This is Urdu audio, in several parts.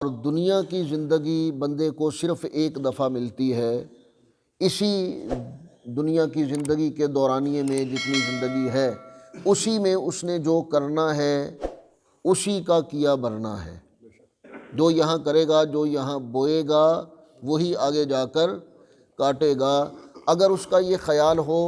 اور دنیا کی زندگی بندے کو صرف ایک دفعہ ملتی ہے۔ اسی دنیا کی زندگی کے دورانیے میں جتنی زندگی ہے اسی میں اس نے جو کرنا ہے اسی کا کیا بھرنا ہے۔ جو یہاں کرے گا، جو یہاں بوئے گا، وہی آگے جا کر کاٹے گا۔ اگر اس کا یہ خیال ہو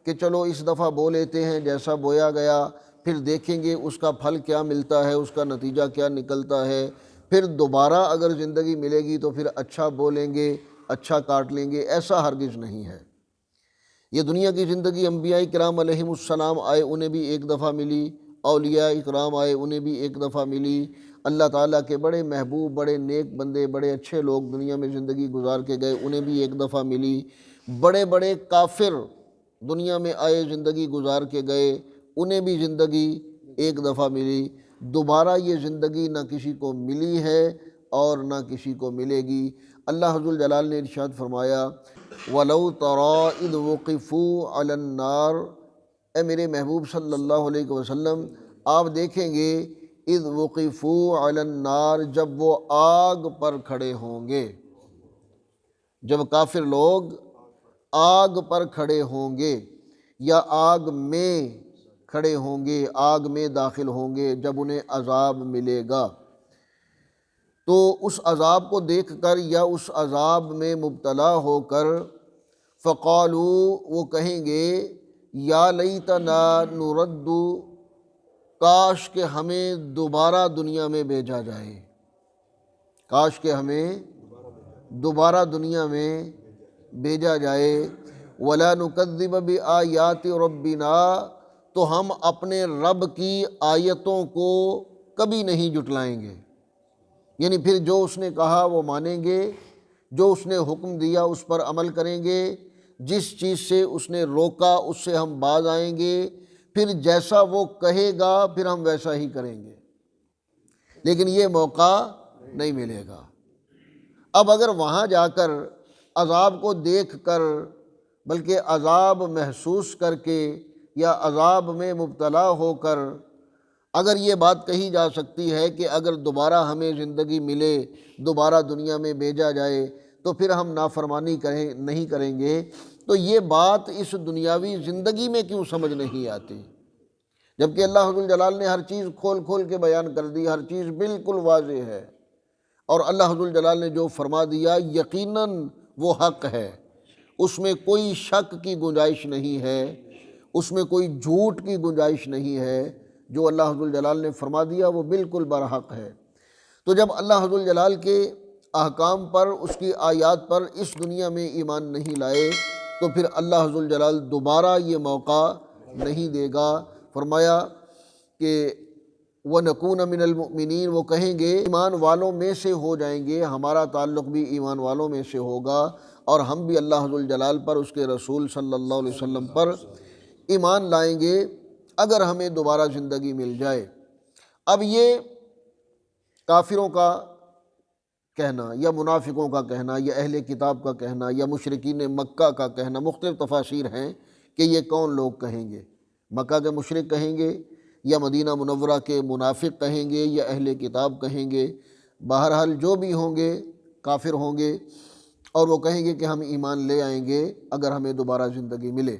کہ چلو اس دفعہ بو لیتے ہیں، جیسا بویا گیا پھر دیکھیں گے اس کا پھل کیا ملتا ہے، اس کا نتیجہ کیا نکلتا ہے، پھر دوبارہ اگر زندگی ملے گی تو پھر اچھا بولیں گے، اچھا کاٹ لیں گے، ایسا ہرگز نہیں ہے۔ یہ دنیا کی زندگی انبیاء کرام علیہم السلام آئے انہیں بھی ایک دفعہ ملی، اولیاء اکرام آئے انہیں بھی ایک دفعہ ملی، اللہ تعالیٰ کے بڑے محبوب، بڑے نیک بندے، بڑے اچھے لوگ دنیا میں زندگی گزار کے گئے انہیں بھی ایک دفعہ ملی، بڑے بڑے کافر دنیا میں آئے زندگی گزار کے گئے انہیں بھی زندگی ایک دفعہ ملی۔ دوبارہ یہ زندگی نہ کسی کو ملی ہے اور نہ کسی کو ملے گی۔ اللہ حضر الجلال نے ارشاد فرمایا وَلَوْ تَرَىٰ إِذْ وُقِفُوا عَلَى النَّارِ، اے میرے محبوب صلی اللہ علیہ وسلم آپ دیکھیں گے اِذْ وُقِفُوا عَلَى النَّارِ، جب وہ آگ پر کھڑے ہوں گے، جب کافر لوگ آگ پر کھڑے ہوں گے یا آگ میں کھڑے ہوں گے، آگ میں داخل ہوں گے، جب انہیں عذاب ملے گا تو اس عذاب کو دیکھ کر یا اس عذاب میں مبتلا ہو کر فقالوا، وہ کہیں گے یا لیتنا نرد، کاش کہ ہمیں دوبارہ دنیا میں بھیجا جائے، کاش کہ ہمیں دوبارہ دنیا میں بھیجا جائے، وَلَا نُكَذِّبَ بِآيَاتِ رَبِّنَا، تو ہم اپنے رب کی آیتوں کو کبھی نہیں جھٹلائیں گے، یعنی پھر جو اس نے کہا وہ مانیں گے، جو اس نے حکم دیا اس پر عمل کریں گے، جس چیز سے اس نے روکا اس سے ہم باز آئیں گے، پھر جیسا وہ کہے گا پھر ہم ویسا ہی کریں گے، لیکن یہ موقع نہیں ملے گا۔ اب اگر وہاں جا کر عذاب کو دیکھ کر، بلکہ عذاب محسوس کر کے یا عذاب میں مبتلا ہو کر اگر یہ بات کہی جا سکتی ہے کہ اگر دوبارہ ہمیں زندگی ملے، دوبارہ دنیا میں بھیجا جائے تو پھر ہم نافرمانی نہیں کریں گے، تو یہ بات اس دنیاوی زندگی میں کیوں سمجھ نہیں آتی؟ جبکہ اللہ حضر الجلال نے ہر چیز کھول کھول کے بیان کر دی، ہر چیز بالکل واضح ہے، اور اللہ حضر الجلال نے جو فرما دیا یقیناً وہ حق ہے، اس میں کوئی شک کی گنجائش نہیں ہے، اس میں کوئی جھوٹ کی گنجائش نہیں ہے، جو اللہ حضر الجلال نے فرما دیا وہ بالکل برحق ہے۔ تو جب اللہ حضر الجلال کے احکام پر، اس کی آیات پر اس دنیا میں ایمان نہیں لائے تو پھر اللہ حضر الجلال دوبارہ یہ موقع نہیں دے گا۔ فرمایا کہ وَنَكُونَ مِنَ الْمُؤْمِنِينَ، وہ کہیں گے ایمان والوں میں سے ہو جائیں گے، ہمارا تعلق بھی ایمان والوں میں سے ہوگا اور ہم بھی اللہ حضر الجلال پر، اس کے رسول صلی اللہ علیہ وسلم پر ایمان لائیں گے اگر ہمیں دوبارہ زندگی مل جائے۔ اب یہ کافروں کا کہنا یا منافقوں کا کہنا یا اہل کتاب کا کہنا یا مشرکین مکہ کا کہنا، مختلف تفاسیر ہیں کہ یہ کون لوگ کہیں گے، مکہ کے مشرک کہیں گے یا مدینہ منورہ کے منافق کہیں گے یا اہل کتاب کہیں گے، بہرحال جو بھی ہوں گے کافر ہوں گے، اور وہ کہیں گے کہ ہم ایمان لے آئیں گے اگر ہمیں دوبارہ زندگی ملے۔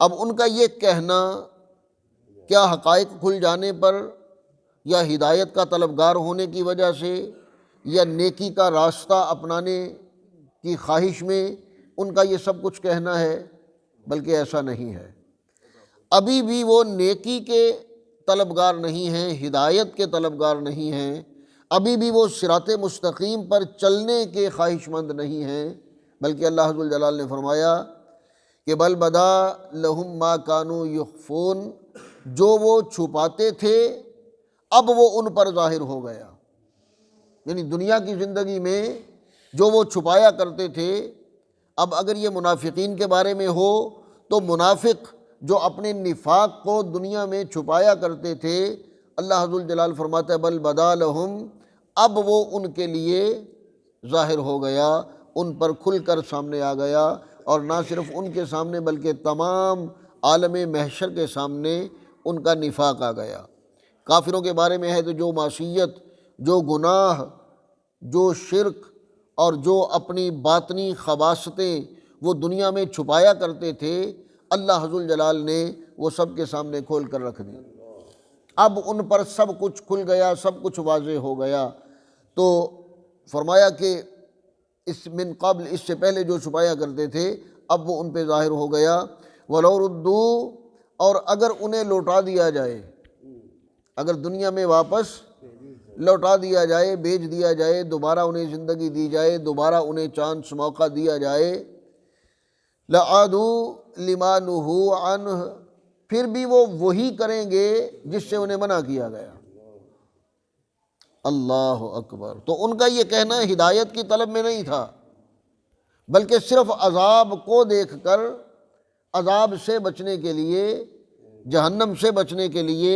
اب ان کا یہ کہنا کیا حقائق کھل جانے پر یا ہدایت کا طلبگار ہونے کی وجہ سے یا نیکی کا راستہ اپنانے کی خواہش میں ان کا یہ سب کچھ کہنا ہے؟ بلکہ ایسا نہیں ہے، ابھی بھی وہ نیکی کے طلبگار نہیں ہیں، ہدایت کے طلبگار نہیں ہیں، ابھی بھی وہ صراط مستقیم پر چلنے کے خواہش مند نہیں ہیں، بلکہ اللہ حضر الجلال نے فرمایا کہ بل بدا لہم ما کانوا یخفون، جو وہ چھپاتے تھے اب وہ ان پر ظاہر ہو گیا، یعنی دنیا کی زندگی میں جو وہ چھپایا کرتے تھے، اب اگر یہ منافقین کے بارے میں ہو تو منافق جو اپنے نفاق کو دنیا میں چھپایا کرتے تھے، اللہ حضر الجلال فرماتا ہے بل بدا لہم، اب وہ ان کے لیے ظاہر ہو گیا، ان پر کھل کر سامنے آ گیا، اور نہ صرف ان کے سامنے بلکہ تمام عالم محشر کے سامنے ان کا نفاق آ گیا۔ کافروں کے بارے میں ہے تو جو معصیت، جو گناہ جو شرک اور جو اپنی باطنی خباثتیں وہ دنیا میں چھپایا کرتے تھے، اللہ ذوالجلال نے وہ سب کے سامنے کھول کر رکھ دی۔ اب ان پر سب کچھ کھل گیا، سب کچھ واضح ہو گیا۔ تو فرمایا کہ اس من قبل، اس سے پہلے جو چھپایا کرتے تھے اب وہ ان پہ ظاہر ہو گیا۔ وَلَوْ رُدُّوا، اور اگر انہیں لوٹا دیا جائے، اگر دنیا میں واپس لوٹا دیا جائے، بھیج دیا جائے، دوبارہ انہیں زندگی دی جائے، دوبارہ انہیں چانس موقع دیا جائے، لَعَادُوا لِمَا نُهُوا عَنْهُ، پھر بھی وہ وہی کریں گے جس سے انہیں منع کیا گیا۔ اللہ اکبر۔ تو ان کا یہ کہنا ہدایت کی طلب میں نہیں تھا، بلکہ صرف عذاب کو دیکھ کر، عذاب سے بچنے کے لیے، جہنم سے بچنے کے لیے،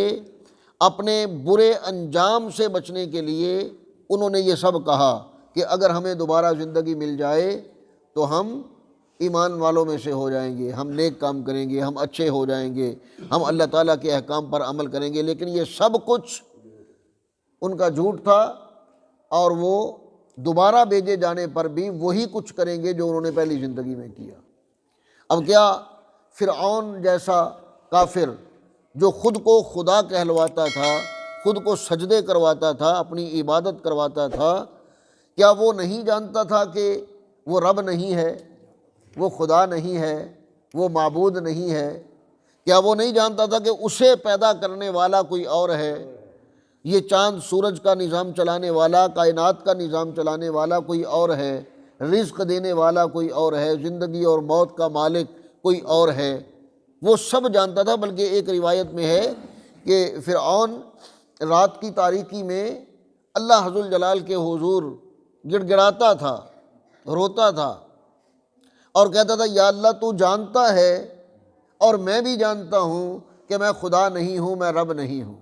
اپنے برے انجام سے بچنے کے لیے انہوں نے یہ سب کہا کہ اگر ہمیں دوبارہ زندگی مل جائے تو ہم ایمان والوں میں سے ہو جائیں گے، ہم نیک کام کریں گے، ہم اچھے ہو جائیں گے، ہم اللہ تعالیٰ کے احکام پر عمل کریں گے۔ لیکن یہ سب کچھ ان کا جھوٹ تھا، اور وہ دوبارہ بھیجے جانے پر بھی وہی کچھ کریں گے جو انہوں نے پہلی زندگی میں کیا۔ اب کیا فرعون جیسا کافر جو خود کو خدا کہلواتا تھا، خود کو سجدے کرواتا تھا، اپنی عبادت کرواتا تھا، کیا وہ نہیں جانتا تھا کہ وہ رب نہیں ہے، وہ خدا نہیں ہے، وہ معبود نہیں ہے؟ کیا وہ نہیں جانتا تھا کہ اسے پیدا کرنے والا کوئی اور ہے؟ یہ چاند سورج کا نظام چلانے والا، کائنات کا نظام چلانے والا کوئی اور ہے، رزق دینے والا کوئی اور ہے، زندگی اور موت کا مالک کوئی اور ہے؟ وہ سب جانتا تھا۔ بلکہ ایک روایت میں ہے کہ فرعون رات کی تاریکی میں اللہ ذوالجلال کے حضور گڑ گڑاتا تھا، روتا تھا، اور کہتا تھا یا اللہ تو جانتا ہے اور میں بھی جانتا ہوں کہ میں خدا نہیں ہوں، میں رب نہیں ہوں،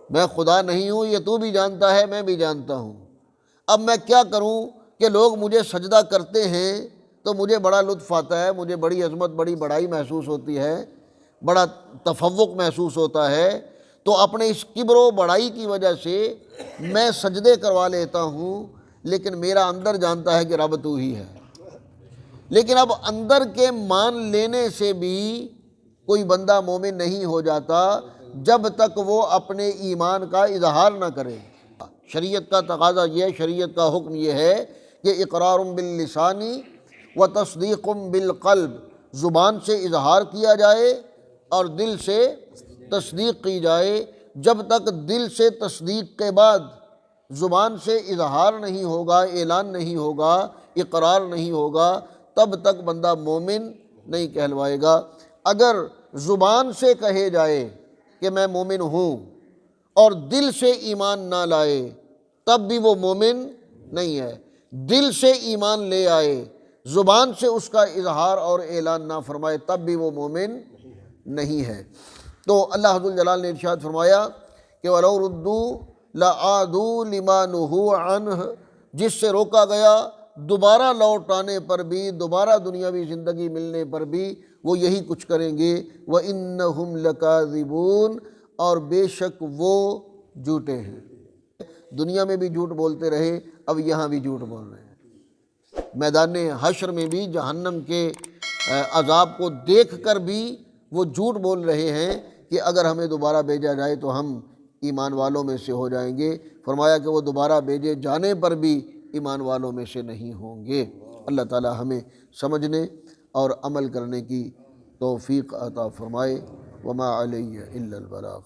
میں خدا نہیں ہوں، یہ تو بھی جانتا ہے، میں بھی جانتا ہوں۔ اب میں کیا کروں کہ لوگ مجھے سجدہ کرتے ہیں تو مجھے بڑا لطف آتا ہے، مجھے بڑی عظمت، بڑی بڑائی محسوس ہوتی ہے، بڑا تفوق محسوس ہوتا ہے، تو اپنے اس کبر و بڑائی کی وجہ سے میں سجدے کروا لیتا ہوں، لیکن میرا اندر جانتا ہے کہ رب تو ہی ہے۔ لیکن اب اندر کے مان لینے سے بھی کوئی بندہ مومن نہیں ہو جاتا جب تک وہ اپنے ایمان کا اظہار نہ کرے۔ شریعت کا تقاضا یہ ہے، شریعت کا حکم یہ ہے کہ اقرار باللسان و تصدیق بالقلب، زبان سے اظہار کیا جائے اور دل سے تصدیق کی جائے۔ جب تک دل سے تصدیق کے بعد زبان سے اظہار نہیں ہوگا، اعلان نہیں ہوگا، اقرار نہیں ہوگا، تب تک بندہ مومن نہیں کہلوائے گا۔ اگر زبان سے کہے جائے کہ میں مومن ہوں اور دل سے ایمان نہ لائے تب بھی وہ مومن نہیں ہے۔ دل سے ایمان لے آئے، زبان سے اس کا اظہار اور اعلان نہ فرمائے تب بھی وہ مومن نہیں ہے۔ تو اللہ ذوالجلال نے ارشاد فرمایا کہ وَلَوْ رُدُّوا لَعَادُوا لِمَا نُهُوا عَنْهُ، جس سے روکا گیا دوبارہ لوٹ آنے پر بھی، دوبارہ دنیاوی زندگی ملنے پر بھی وہ یہی کچھ کریں گے۔ وَإِنَّهُمْ لَكَاذِبُونَ، اور بے شک وہ جھوٹے ہیں۔ دنیا میں بھی جھوٹ بولتے رہے، اب یہاں بھی جھوٹ بول رہے ہیں۔ میدان حشر میں بھی جہنم کے عذاب کو دیکھ کر بھی وہ جھوٹ بول رہے ہیں کہ اگر ہمیں دوبارہ بھیجا جائے تو ہم ایمان والوں میں سے ہو جائیں گے۔ فرمایا کہ وہ دوبارہ بھیجے جانے پر بھی ایمان والوں میں سے نہیں ہوں گے۔ اللہ تعالی ہمیں سمجھنے اور عمل کرنے کی توفیق عطا فرمائے۔ وما علیہ الا البلاغ۔